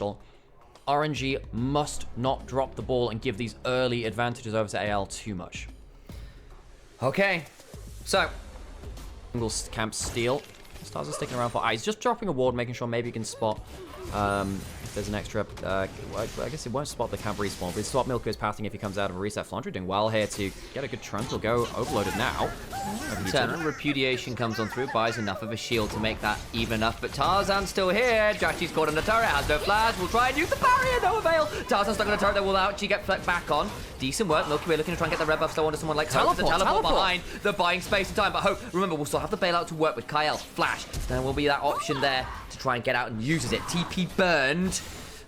crucial. RNG must not drop the ball and give these early advantages over to AL too much. Okay, so single camp steal. Stars are sticking around for eyes. Just dropping a ward, making sure maybe he can spot if there's an extra. I guess it won't spot the camp respawn, but he spot Milko's pathing if he comes out of a reset. Flandre doing well here to get a good trunk. He'll go overloaded now. Eternal Repudiation comes on through, buys enough of a shield to make that even enough, but Tarzan's still here. Jachi's caught on the turret, has no flash, will try and use the barrier, no avail. Tarzan's stuck on the turret that will actually get flecked back on. Decent work, Milky Way looking to try and get the red buff still onto someone like Hope. The teleport behind, the buying space and time, but Hope, remember, we'll still have the bailout to work with Kyle. Flash, there will be that option there to try and get out and uses it. TP burned.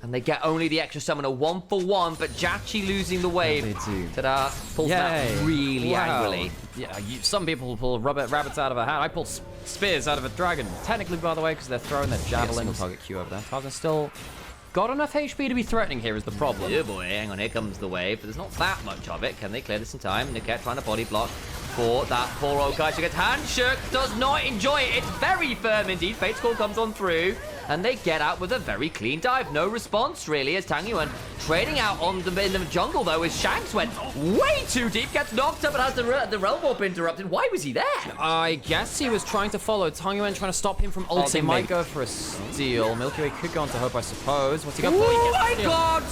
And they get only the extra summoner 1-for-1, but Jachi losing the wave. They do. Ta-da. Pulls that really angrily. Yeah, some people pull rabbits out of a hat. I pull spears out of a dragon. Technically, by the way, because they're throwing their javelin. Single target Q over there. Tarzan's still got enough HP to be threatening here is the problem. Oh boy, hang on, here comes the wave. But there's not that much of it. Can they clear this in time? Niket trying to body block for that poor old guy. She gets handshook, does not enjoy it. It's very firm indeed. Fate's Call comes on through. And they get out with a very clean dive. No response, really, as Tang Yuan trading out on in the jungle, though, as Shanks went way too deep, gets knocked up, and has the realm warp interrupted. Why was he there? I guess he was trying to follow Tang Yuan, trying to stop him from ulting. They might go for a steal. Milky Way could go on to Hope, I suppose. What's he got? Oh my god!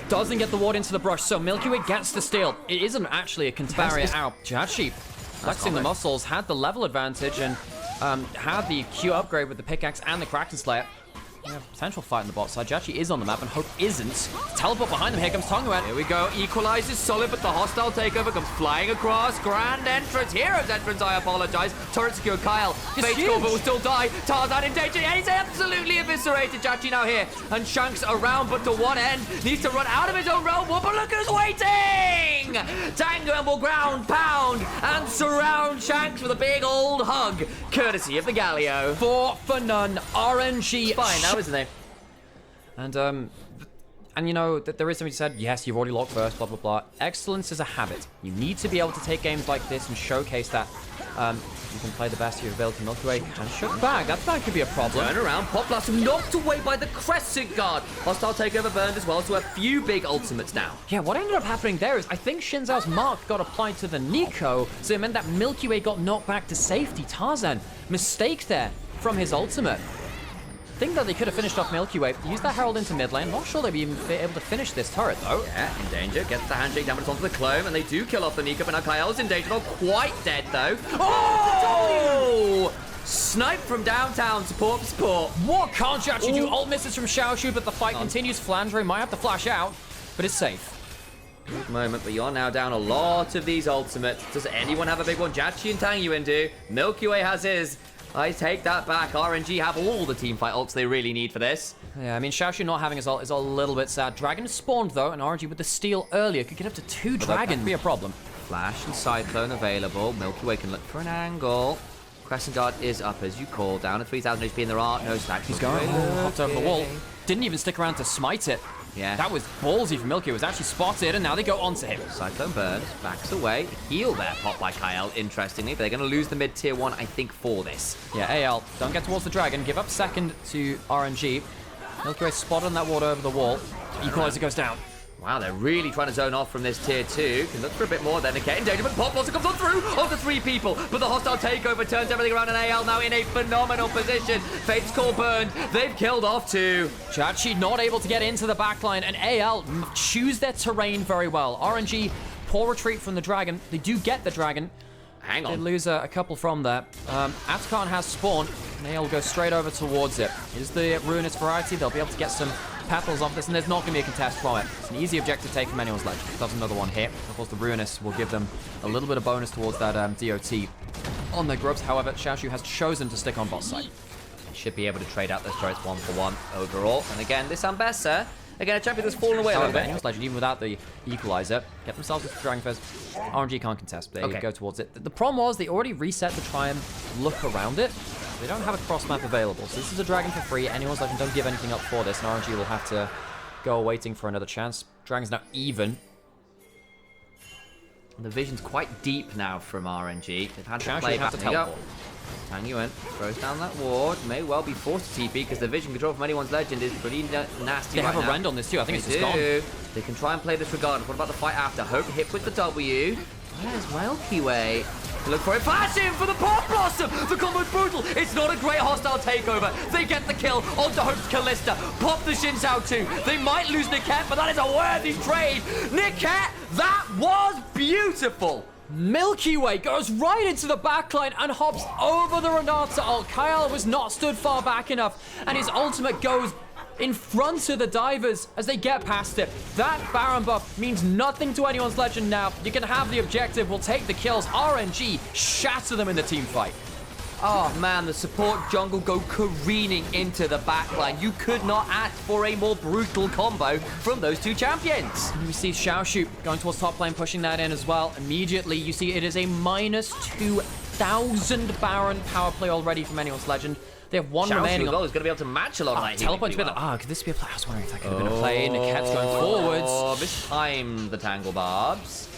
Doesn't get the ward into the brush, so Milky Way gets the steal. It isn't actually a contest. Barrier out. Jachi flexing the muscles, had the level advantage, and had the Q upgrade with the pickaxe and the Kraken Slayer. We have a potential fight on the bot side. Jachi is on the map and Hope isn't. Teleport behind them. Here comes Tang Yuan. Here we go. Equalizes solid, but the hostile takeover comes flying across. Grand entrance. Hero's entrance, I apologize. Turret secure Kyle. Fate's Call, but will still die. Tarzan in danger. And he's absolutely eviscerated. Jachi now here. And Shanks around, but to one end. Needs to run out of his own realm. But look who's waiting! Tang Yuan will ground, pound, and surround Shanks with a big old hug. Courtesy of the Galio. 4 for none. RNG. Fine now, isn't they? And you know, there is something you said, yes, you've already locked first, blah, blah, blah. Excellence is a habit. You need to be able to take games like this and showcase that you can play the best of your ability. Milky Way and shook back. That could be a problem. Turn around, Pop Blast knocked away by the Crescent Guard. Hostile takeover burned as well, so a few big ultimates now. Yeah, what ended up happening there is I think Xin Zhao's mark got applied to the Nico, so it meant that Milky Way got knocked back to safety. Tarzan, mistake there from his ultimate. Think that they could have finished off Milky Way. Use that Herald into mid lane. Not sure they'd be even able to finish this turret, though. Yeah, in danger. Gets the handshake damage onto the clone, and they do kill off the Nico, but now Kyle's in danger. Not quite dead, though. Oh! Snipe from downtown. Support for support. What can't you actually do? Ult misses from Xiaoshu, but the fight continues. Flandre might have to flash out, but it's safe. Good moment, but you're now down a lot of these ultimates. Does anyone have a big one? Jachi and Tang Yuan do. Milky Way has his. I take that back. RNG have all the teamfight ults they really need for this. Yeah, I mean, Xiaoshu not having his ult is a little bit sad. Dragon spawned, though, and RNG with the steal earlier could get up to 2 dragons. That could be a problem. Flash and Cyclone available. Milky Way can look for an angle. Crescent Guard is up as you call. Down to 3,000 HP, and there are no stacks. He's going. Hopped over the wall. Didn't even stick around to smite it. Yeah. That was ballsy from Milky. It was actually spotted, and now they go onto him. Cyclone burns, backs away. Heal there, pop by Kyle, interestingly. But they're going to lose the mid tier 1, I think, for this. Yeah, AL, don't get towards the dragon. Give up second to RNG. Milky Way spotted on that ward over the wall. Equalizer goes down. Wow, they're really trying to zone off from this tier 2. Can look for a bit more then. Get in danger, but Pop also comes on through onto 3 people. But the hostile takeover turns everything around, and AL now in a phenomenal position. Fate's Call burned. They've killed off 2. Jachi not able to get into the backline, and AL choose their terrain very well. RNG, poor retreat from the dragon. They do get the dragon. Hang on. They lose a couple from there. Atkan has spawned, and AL will go straight over towards it. Here's the Ruinous variety. They'll be able to get some petals off this, and there's not going to be a contest from it. It's an easy objective take from anyone's legend. Does another one here. Of course, the Ruinous will give them a little bit of bonus towards that DOT on their grubs. However, Xiaoshu has chosen to stick on bot side. Should be able to trade out those turrets 1-for-1 overall. And again, this Ambessa, again, a champion that's fallen away a little bit. Anyone's legend, even without the equalizer, get themselves with the Dragon First. RNG can't contest. They go towards it. The problem was they already reset to try and look around it. They don't have a cross map available, so this is a dragon for free. Anyone's legend don't give anything up for this, and RNG will have to go waiting for another chance. Dragon's now even. The vision's quite deep now from RNG. They've had to Xiaoshu play have back. to teleport. Tang Yuan throws down that ward. May well be forced to TP because the vision control from anyone's legend is pretty nasty. They right have a now. rend on this too. I think it's They just gone. do. They can try and play this regardless. What about the fight after? Hope hit with the W. There's well Kiwi. Look for it. Flash in for the Pop Blossom. The combo's brutal. It's not a great hostile takeover. They get the kill onto Hope's Callista. Pop the Xin Zhao too. They might lose Niket, but that is a worthy trade. Niket, that was beautiful. Milky Way goes right into the backline and hops over the Renata ult. Kyle was not stood far back enough, and his ultimate goes in front of the divers as they get past it. That Baron buff means nothing to anyone's legend now. You can have the objective, we'll take the kills. RNG shatter them in the team fight. Oh man, the support jungle go careening into the backline. You could not ask for a more brutal combo from those two champions. And we see Xiaoshu going towards top lane, pushing that in as well. Immediately, you see it is a minus 2,000 Baron power play already from anyone's legend. They have one remaining. As well is going to be able to match a lot of that. Teleport to be like, could this be a play? I was wondering if that could have been a play. Niket's going forwards. Oh, mistimed the Tangle Barbs.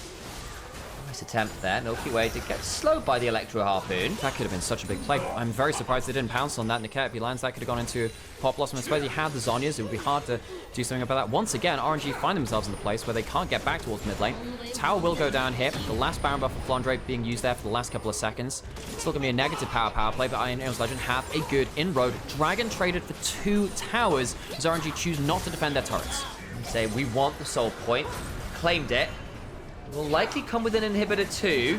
Nice attempt there. Milky Way to get slowed by the Electro Harpoon. That could have been such a big play. I'm very surprised they didn't pounce on that. Niket, if he lands, that could have gone into Pop Blossom. I suppose he had the Zhonya's. It would be hard to do something about that. Once again, RNG find themselves in the place where they can't get back towards mid lane. Tower will go down here. The last Baron buff for Flandre being used there for the last couple of seconds. It's still going to be a negative power play, but Iron's Legend have a good inroad. Dragon traded for 2 towers as RNG choose not to defend their turrets. Say, we want the soul point. Claimed it. Will likely come with an inhibitor too.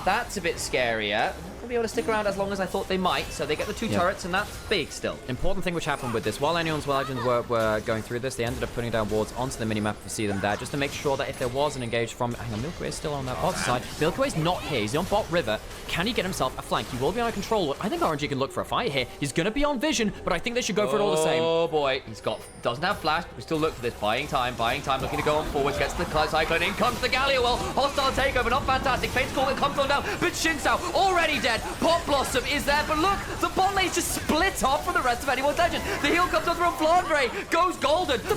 That's a bit scarier. Be able to stick around as long as I thought they might, so they get the 2 turrets, and that's big still. Important thing which happened with this, while anyone's legends were going through this, they ended up putting down wards onto the minimap if you see them there, just to make sure that if there was an engage from... Hang on, Milky Way is still on that bot side. Milky Way's not here, he's on bot river. Can he get himself a flank? He will be on a control. I think RNG can look for a fight here. He's going to be on vision, but I think they should go for it all the same. Oh boy, doesn't have flash, but we still look for this. Buying time, looking to go on forwards, gets the Cyclone, in comes the Galio. Well, hostile takeover, not fantastic. Fate's call, it comes on down, but Xin Zhao already dead. Pop Blossom is there, but look, the bot lane's just split off from the rest of anyone's legend. The heal comes on from Flandre, goes golden. The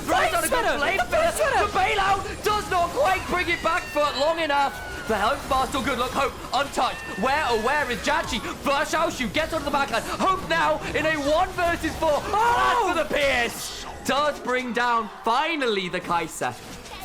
bailout does not quite bring it back for long enough. The Hope bar still good. Look, Hope untouched. Where is Jachi? Xiaoshu gets onto the backline. Hope now in a 1 versus 4. That's for the Pierce. Does bring down finally the Kai'Sa.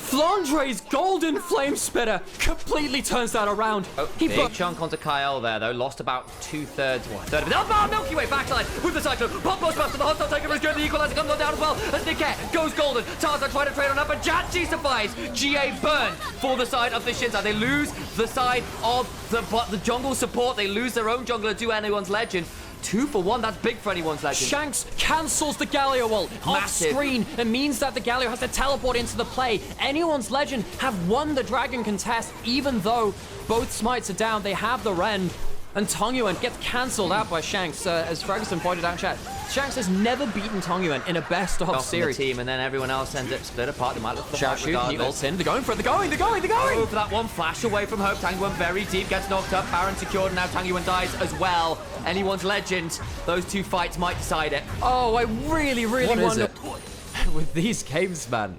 Flandre's golden flame spitter completely turns that around. Big chunk onto Kyle there, though. Lost about 2/3, a third of it. Oh, Milky Way backside with the Cyclone. Pop goes past the hostile takeover is good. The equalizer comes on down as well. As Niket goes golden. Tarzan trying to trade on up, but Jachi survives. GA burn for the side of the Xin Zhao. They lose the side of the jungle support. They lose their own jungler to anyone's legend. 2 for 1, that's big for anyone's legend. Shanks cancels the Galio ult off screen. It means that the Galio has to teleport into the play. Anyone's legend have won the Dragon contest, even though both smites are down. They have the Rend. And Tongyuan gets cancelled out by Shanks. As Ferguson pointed out in chat, Shanks has never beaten Tongyuan in a best-of series. The team, and then everyone else ends up split apart. They might look for the fight Xiaoshu, regardless. he ults in. They're going for it. They're going. Oh, for that one flash away from Hope. Tangyuan very deep, gets knocked up. Baron secured, and now Tangyuan dies as well. Anyone's legend. Those 2 fights might decide it. Oh, I really wonder. What With these games, man.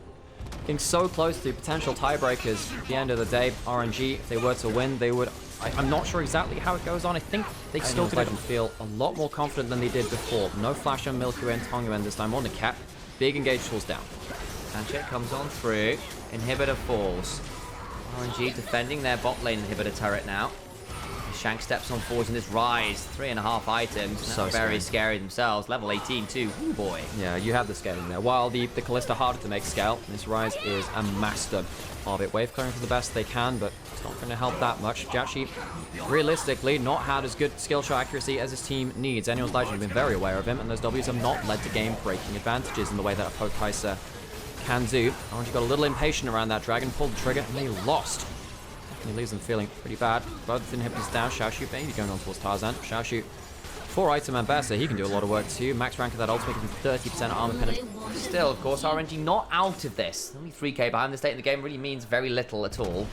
Getting so close to potential tiebreakers at the end of the day. RNG, if they were to win, they would... I'm not sure exactly how it goes on. I think they still could feel a lot more confident than they did before. No flash on Milky Way and Tongyuan this time on the cap. Big engage tools down. Sanchez comes on through. Inhibitor falls. RNG defending their bot lane inhibitor turret now. Shank steps on forwards in this rise. 3.5 items. So very scary themselves. Level 18 too. Ooh, boy. Yeah, you have the scaling there. While the Callista harder to make scale, this rise is a master of it. Wave clearing for the best they can, but it's not going to help that much. Jachi, realistically, not had as good skill shot accuracy as his team needs. Anyone's Legend have been very aware of him, and those Ws have not led to game-breaking advantages in the way that a Poke Kai'Sa can do. RNG got a little impatient around that dragon, pulled the trigger, and they lost. He leaves them feeling pretty bad. Both inhibitors down. Xiaoshu maybe going on towards Tarzan. Xiaoshu, 4 item ambassador. He can do a lot of work too. Max rank of that ultimate gives him 30% armor penetration. Still, of course, RNG not out of this. Only 3k behind the state in the game really means very little at all.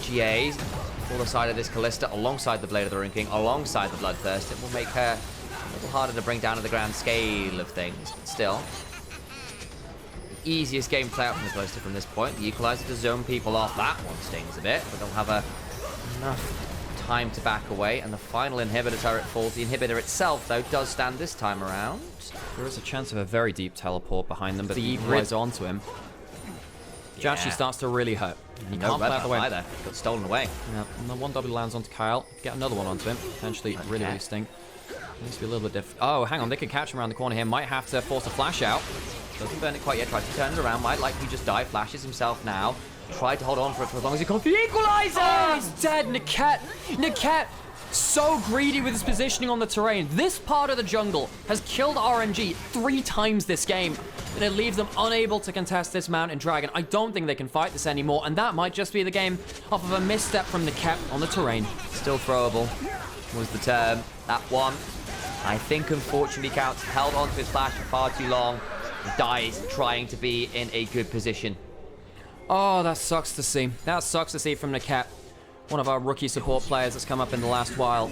GAs for the side of this Callista alongside the Blade of the Rune King, alongside the Bloodthirst. It will make her a little harder to bring down to the grand scale of things, but still. Easiest game to play out from the Callista from this point. The Equalizer to zone people off. That one stings a bit, but they'll have enough time to back away, and the final inhibitor turret falls. The inhibitor itself, though, does stand this time around. There is a chance of a very deep teleport behind them, but the rides onto him. Jachi starts to really hurt. He can't play out the way. Either. Got stolen away. Yeah, and the 1W lands onto Kyle. Get another one onto him. Potentially really sting. Needs to be a little bit different. Oh, hang on. They could catch him around the corner here. Might have to force a flash out. Doesn't burn it quite yet. Tries to turn it around. Might likely just die. Flashes himself now. Tried to hold on for it for as long as he can. The equalizer! Oh, he's dead. Niket, so greedy with his positioning on the terrain. This part of the jungle has killed RNG 3 times this game, and it leaves them unable to contest this Mountain Dragon. I don't think they can fight this anymore, and that might just be the game off of a misstep from Niket on the terrain. Still throwable was the term. That one, I think, unfortunately counts. Held onto his flash for far too long. Dies trying to be in a good position. Oh, that sucks to see. That sucks to see from Niket. One of our rookie support players that's come up in the last while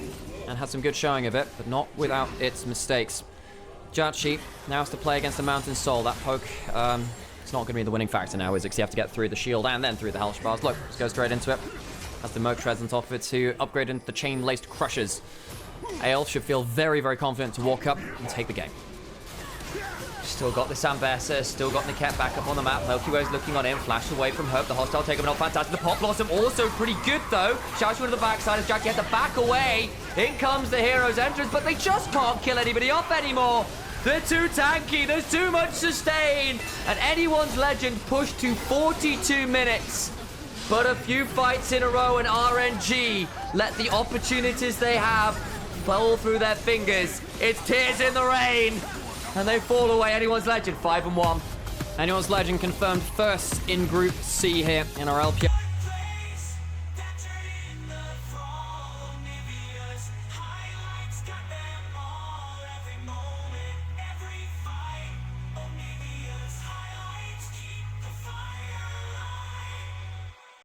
and had some good showing of it, but not without its mistakes. Jachi now has to play against the Mountain Soul. That poke, it's not going to be the winning factor now, is it? Because you have to get through the shield and then through the health bars. Look, just go straight into it. As the Moke treads on top of it to upgrade into the chain-laced crushers. AL should feel very, very confident to walk up and take the game. Still got the Sambesa, still got Niket back up on the map. Milky Way's looking on him, flash away from Hope. The hostile take him out, fantastic. The Pop Blossom also pretty good though. Shouts to the backside as Jackie had to back away. In comes the hero's entrance, but they just can't kill anybody off anymore. They're too tanky, there's too much sustain. And anyone's legend pushed to 42 minutes. But a few fights in a row and RNG let the opportunities they have fall through their fingers. It's tears in the rain. And they fall away. Anyone's legend, 5-1. Anyone's legend confirmed first in Group C here in our LPL.